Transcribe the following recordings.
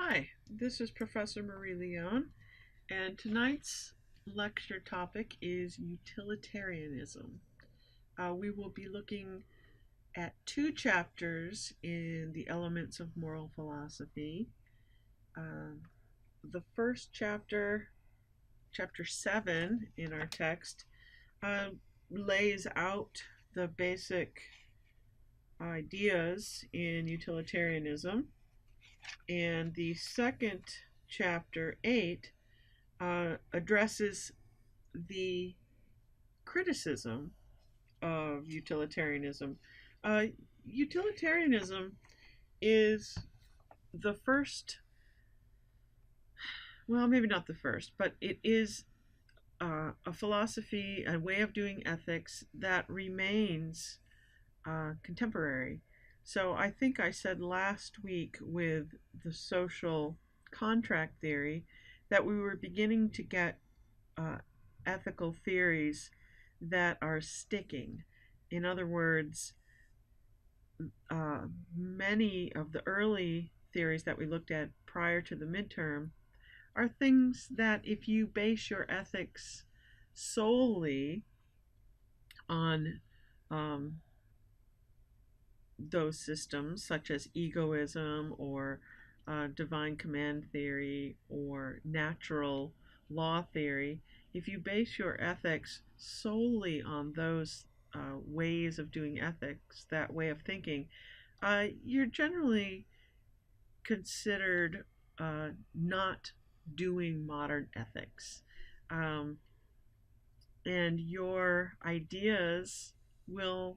Hi, this is Professor Marie Leone, and tonight's lecture topic is utilitarianism. We will be looking at two chapters in the Elements of Moral Philosophy. The first chapter, chapter 7 in our text, lays out the basic ideas in utilitarianism. And the second chapter, 8, addresses the criticism of utilitarianism. Utilitarianism is the first, well, maybe not the first, but it is a philosophy, a way of doing ethics that remains contemporary. So I think I said last week with the social contract theory that we were beginning to get ethical theories that are sticking. In other words, many of the early theories that we looked at prior to the midterm are things that if you base your ethics solely on those systems, such as egoism or divine command theory or natural law theory, if you base your ethics solely on those ways of doing ethics, that way of thinking, you're generally considered not doing modern ethics. And your ideas will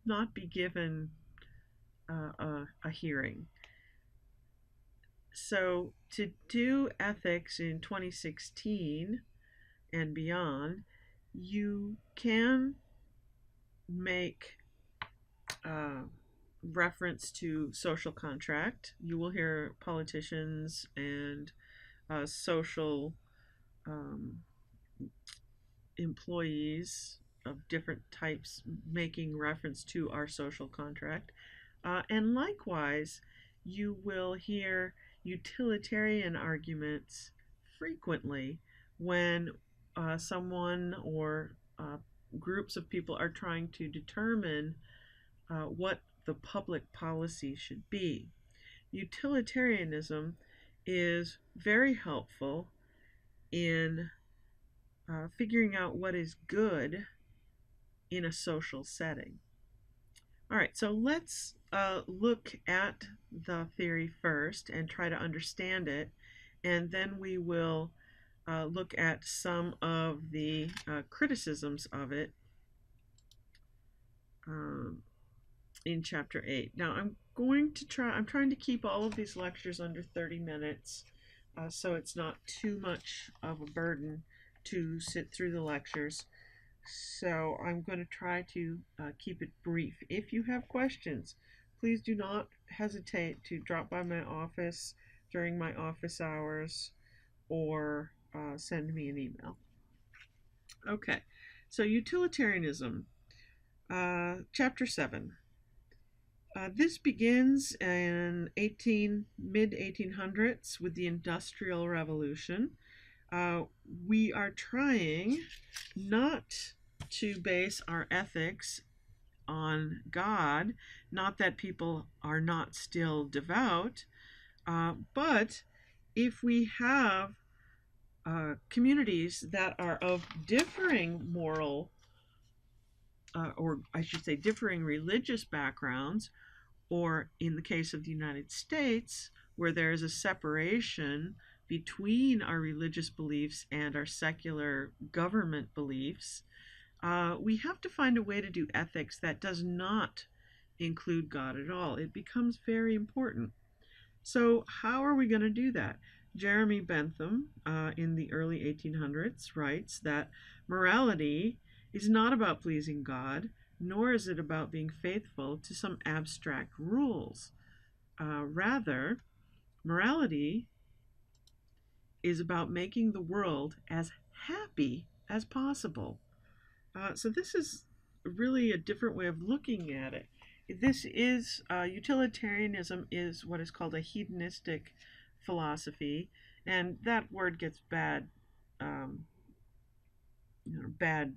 not be given a hearing. So to do ethics in 2016 and beyond, you can make reference to social contract. You will hear politicians and social employees of different types making reference to our social contract. And likewise, you will hear utilitarian arguments frequently when someone or groups of people are trying to determine what the public policy should be. Utilitarianism is very helpful in figuring out what is good in a social setting. All right, so let's look at the theory first and try to understand it, and then we will look at some of the criticisms of it in chapter 8. Now I'm trying to keep all of these lectures under 30 minutes so it's not too much of a burden to sit through the lectures. So I'm going to try to keep it brief. If you have questions, please do not hesitate to drop by my office during my office hours or send me an email. Okay, so utilitarianism, chapter 7. This begins in mid-1800s with the Industrial Revolution. We are trying not to base our ethics on God, not that people are not still devout, but if we have communities that are of differing moral, or I should say differing religious backgrounds, or in the case of the United States, where there is a separation between our religious beliefs and our secular government beliefs, we have to find a way to do ethics that does not include God at all. It becomes very important. So how are we going to do that? Jeremy Bentham, in the early 1800s, writes that morality is not about pleasing God, nor is it about being faithful to some abstract rules. Rather, morality is about making the world as happy as possible. So this is really a different way of looking at it. this is utilitarianism is what is called a hedonistic philosophy, and that word gets um, bad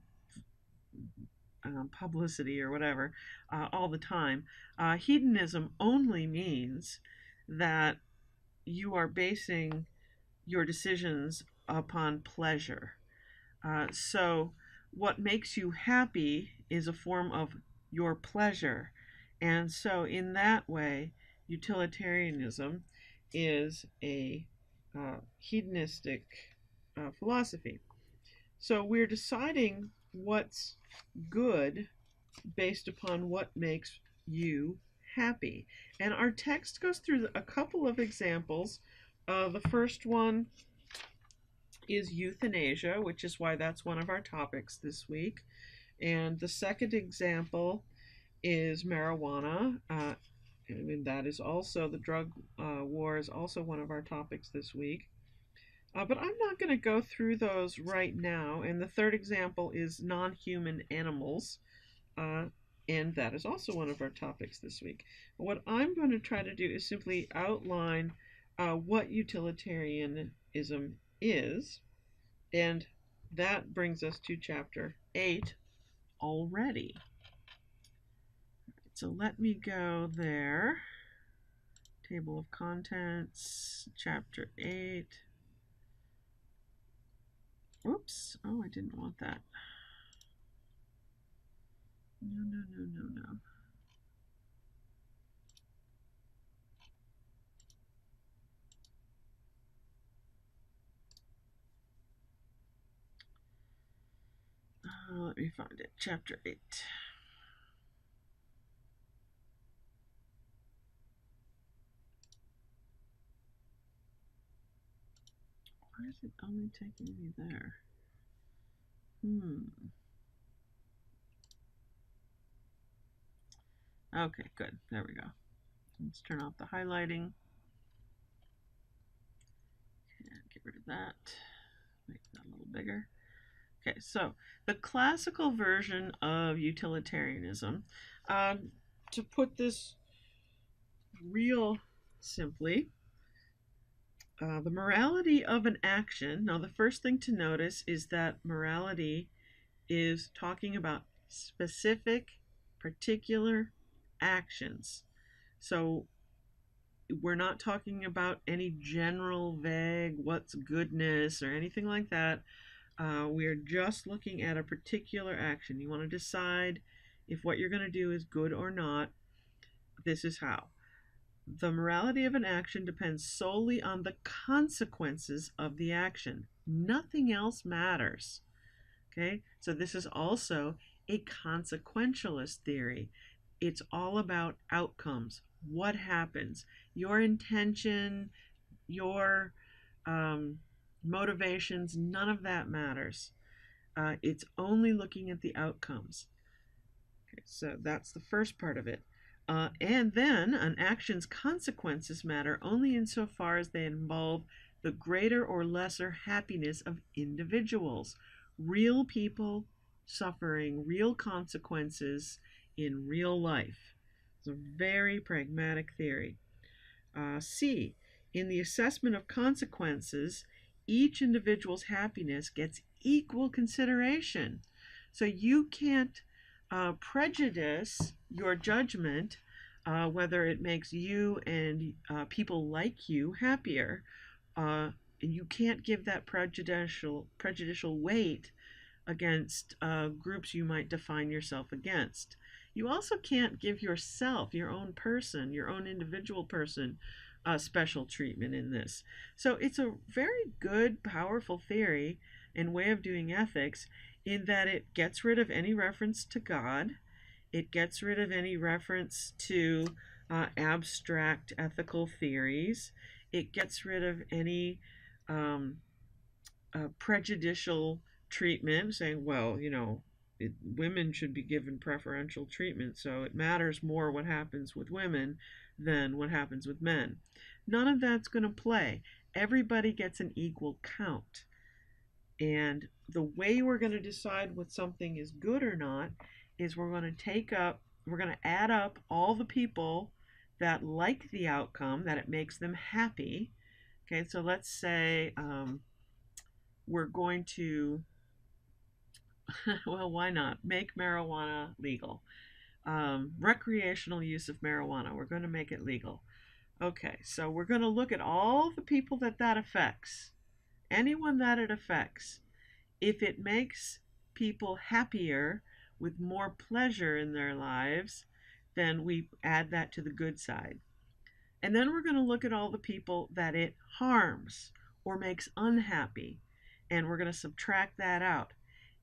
publicity or whatever all the time. Hedonism only means that you are basing your decisions upon pleasure. So, what makes you happy is a form of your pleasure. And so, in that way, utilitarianism is a hedonistic philosophy. So, we're deciding what's good based upon what makes you happy. And our text goes through a couple of examples. The first one is euthanasia, which is why that's one of our topics this week. And the second example is marijuana. And that is also the drug war is also one of our topics this week. But I'm not going to go through those right now. And the third example is non human animals. And that is also one of our topics this week. What I'm going to try to do is simply outline what utilitarianism is, and that brings us to chapter 8 already. So let me go there. Table of contents, chapter 8. Whoops. Oh, I didn't want that. No. Let me find it. Chapter 8. Why is it only taking me there? Okay, good. There we go. Let's turn off the highlighting. And get rid of that. Make that a little bigger. Okay, so the classical version of utilitarianism, to put this real simply, the morality of an action. Now, the first thing to notice is that morality is talking about specific, particular actions. So, we're not talking about any general, vague, what's goodness or anything like that. We're just looking at a particular action. You want to decide if what you're going to do is good or not. This is how. The morality of an action depends solely on the consequences of the action. Nothing else matters. Okay, so this is also a consequentialist theory. It's all about outcomes. What happens? Your intention, your motivations, none of that matters. It's only looking at the outcomes. Okay, so that's the first part of it. And then an action's consequences matter only insofar as they involve the greater or lesser happiness of individuals. Real people suffering real consequences in real life. It's a very pragmatic theory. C. In the assessment of consequences, each individual's happiness gets equal consideration. So you can't prejudice your judgment, whether it makes you and people like you happier. And you can't give that prejudicial weight against groups you might define yourself against. You also can't give yourself, your own person, your own individual person, special treatment in this. So it's a very good, powerful theory and way of doing ethics in that it gets rid of any reference to God. It gets rid of any reference to abstract ethical theories. It gets rid of any prejudicial treatment, saying, well, women should be given preferential treatment, so it matters more what happens with women than what happens with men. None of that's going to play. Everybody gets an equal count. And the way we're going to decide what something is good or not is we're going to take up we're going to add up all the people that like the outcome, that it makes them happy. Okay, so let's say we're going to, well, why not? Make marijuana legal. Recreational use of marijuana, we're going to make it legal. Okay, so we're going to look at all the people that that affects, anyone that it affects. If it makes people happier with more pleasure in their lives, then we add that to the good side. And then we're going to look at all the people that it harms or makes unhappy, and we're going to subtract that out.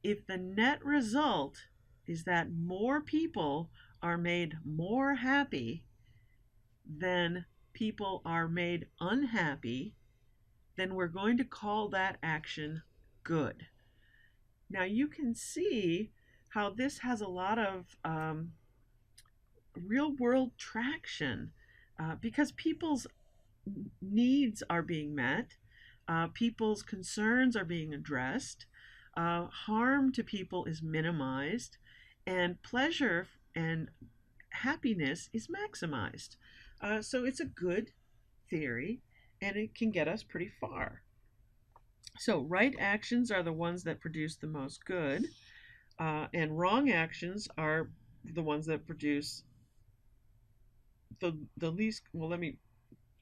If the net result is that more people are made more happy than people are made unhappy, then we're going to call that action good. Now you can see how this has a lot of real world traction because people's needs are being met, people's concerns are being addressed, harm to people is minimized, and pleasure and happiness is maximized. So it's a good theory and it can get us pretty far. So, right actions are the ones that produce the most good, and wrong actions are the ones that produce the least. Well, let me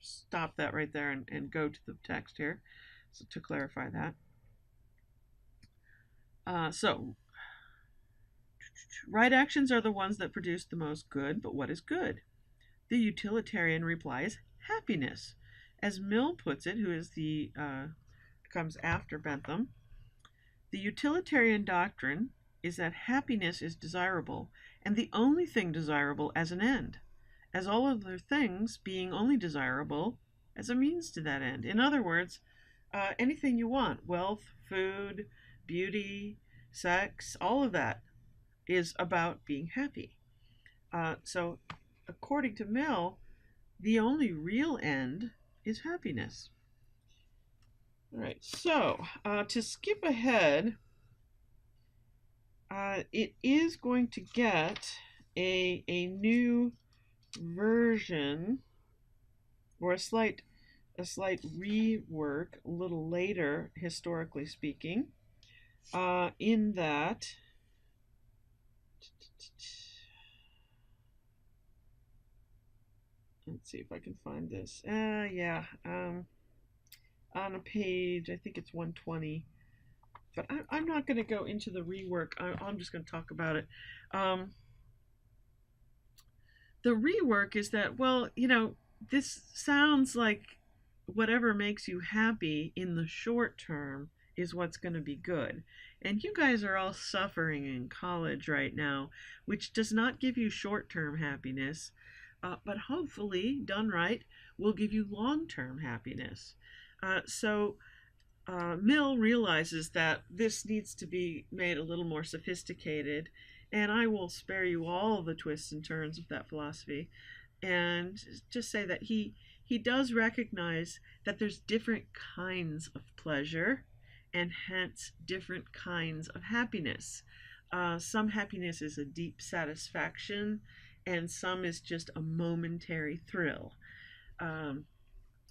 stop that right there and go to the text here so to clarify that. So, right actions are the ones that produce the most good, but what is good? The utilitarian reply is happiness. As Mill puts it, who is the comes after Bentham, the utilitarian doctrine is that happiness is desirable, and the only thing desirable as an end, as all other things being only desirable as a means to that end. In other words, anything you want, wealth, food, beauty, sex, all of that is about being happy. So, according to Mill, the only real end is happiness. All right, so to skip ahead, it is going to get a new version or a slight rework a little later, historically speaking, in that let's see if I can find this. On a page, I think it's 120. But I'm not going to go into the rework. I'm just going to talk about it. The rework is that, well, this sounds like whatever makes you happy in the short term is what's going to be good. And you guys are all suffering in college right now, which does not give you short term happiness, but hopefully, done right, will give you long term happiness. So Mill realizes that this needs to be made a little more sophisticated, and I will spare you all of the twists and turns of that philosophy, and just say that he does recognize that there's different kinds of pleasure, and hence different kinds of happiness. Some happiness is a deep satisfaction, and some is just a momentary thrill. Um,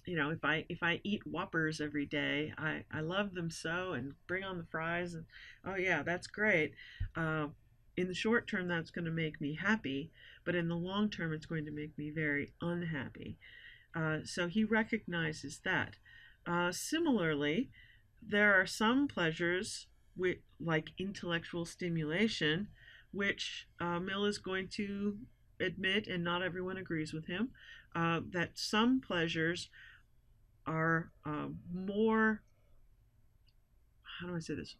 if I eat Whoppers every day, I love them so, and bring on the fries, and oh yeah, that's great. In the short term, that's going to make me happy, but in the long term, it's going to make me very unhappy. So he recognizes that. Similarly, there are some pleasures, like intellectual stimulation, which Mill is going to admit, and not everyone agrees with him, that some pleasures are more, how do I say this,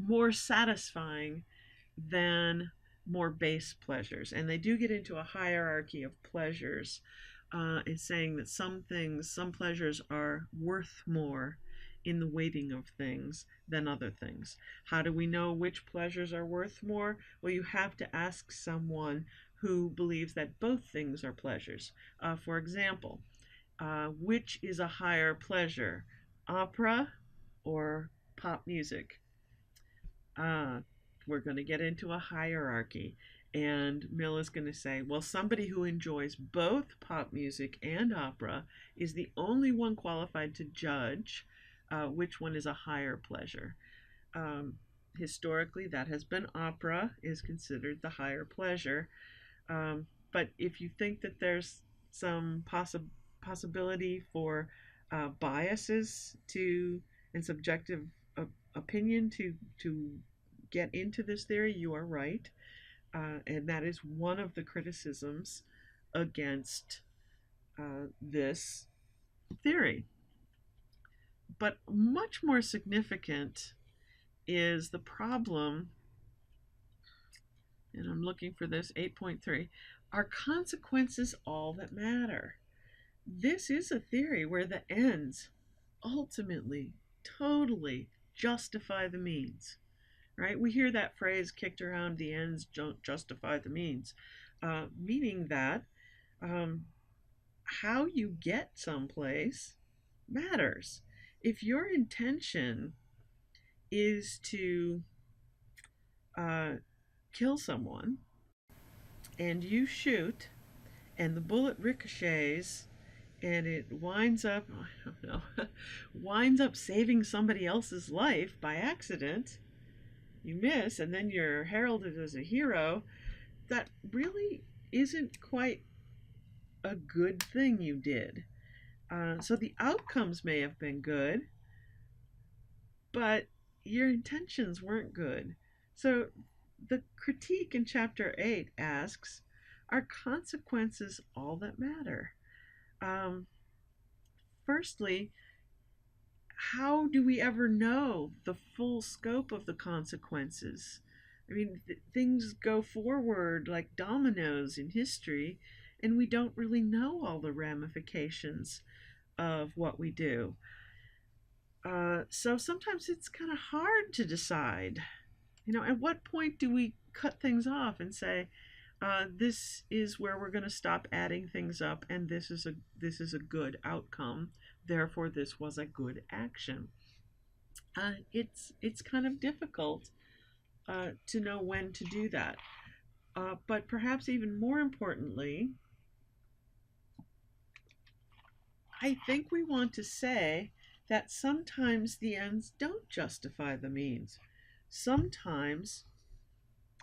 more satisfying than more base pleasures. And they do get into a hierarchy of pleasures, in saying that some pleasures are worth more in the weighting of things than other things. How do we know which pleasures are worth more? Well, you have to ask someone who believes that both things are pleasures. For example, which is a higher pleasure, opera or pop music? we're going to get into a hierarchy. And Mill is going to say, well, somebody who enjoys both pop music and opera is the only one qualified to judge which one is a higher pleasure. Um, Historically, that has been opera is considered the higher pleasure. But if you think that there's some possibility for biases to and subjective opinion to get into this theory, you are right, and that is one of the criticisms against this theory. But much more significant is the problem, and I'm looking for this 8.3, are consequences all that matter? This is a theory where the ends ultimately, totally justify the means, right? We hear that phrase kicked around, the ends don't justify the means, meaning that how you get someplace matters. If your intention is to kill someone and you shoot and the bullet ricochets and it winds up, I don't know, winds up saving somebody else's life by accident, you miss, and then you're heralded as a hero, that really isn't quite a good thing you did. So the outcomes may have been good, but your intentions weren't good. So the critique in chapter 8 asks, are consequences all that matter? Firstly, how do we ever know the full scope of the consequences? I mean, things go forward like dominoes in history, and we don't really know all the ramifications of what we do. So sometimes it's kind of hard to decide. At what point do we cut things off and say, this is where we're going to stop adding things up, and this is a good outcome. Therefore, this was a good action. It's kind of difficult to know when to do that. But perhaps even more importantly, I think we want to say that sometimes the ends don't justify the means. Sometimes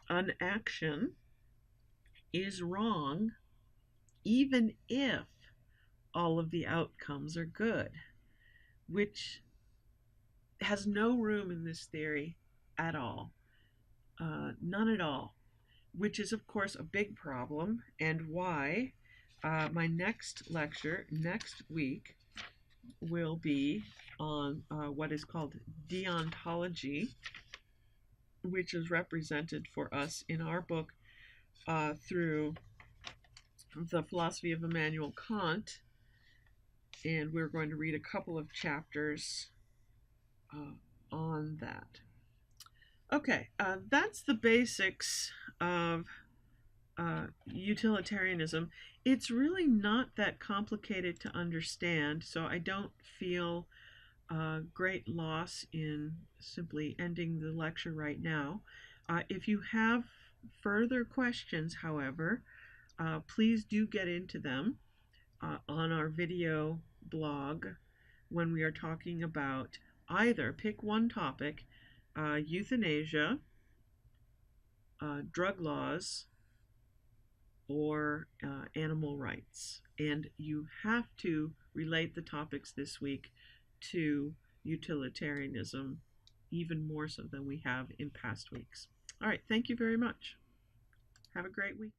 an action is wrong even if all of the outcomes are good, which has no room in this theory at all. None at all, which is, of course, a big problem, and why my next lecture next week will be on what is called deontology, which is represented for us in our book through the philosophy of Immanuel Kant, and we're going to read a couple of chapters on that. Okay, that's the basics of utilitarianism. It's really not that complicated to understand, so I don't feel great loss in simply ending the lecture right now. If you have further questions, however, please do get into them on our video blog when we are talking about either pick one topic, euthanasia, drug laws, or animal rights. And you have to relate the topics this week to utilitarianism, even more so than we have in past weeks. All right, thank you very much. Have a great week.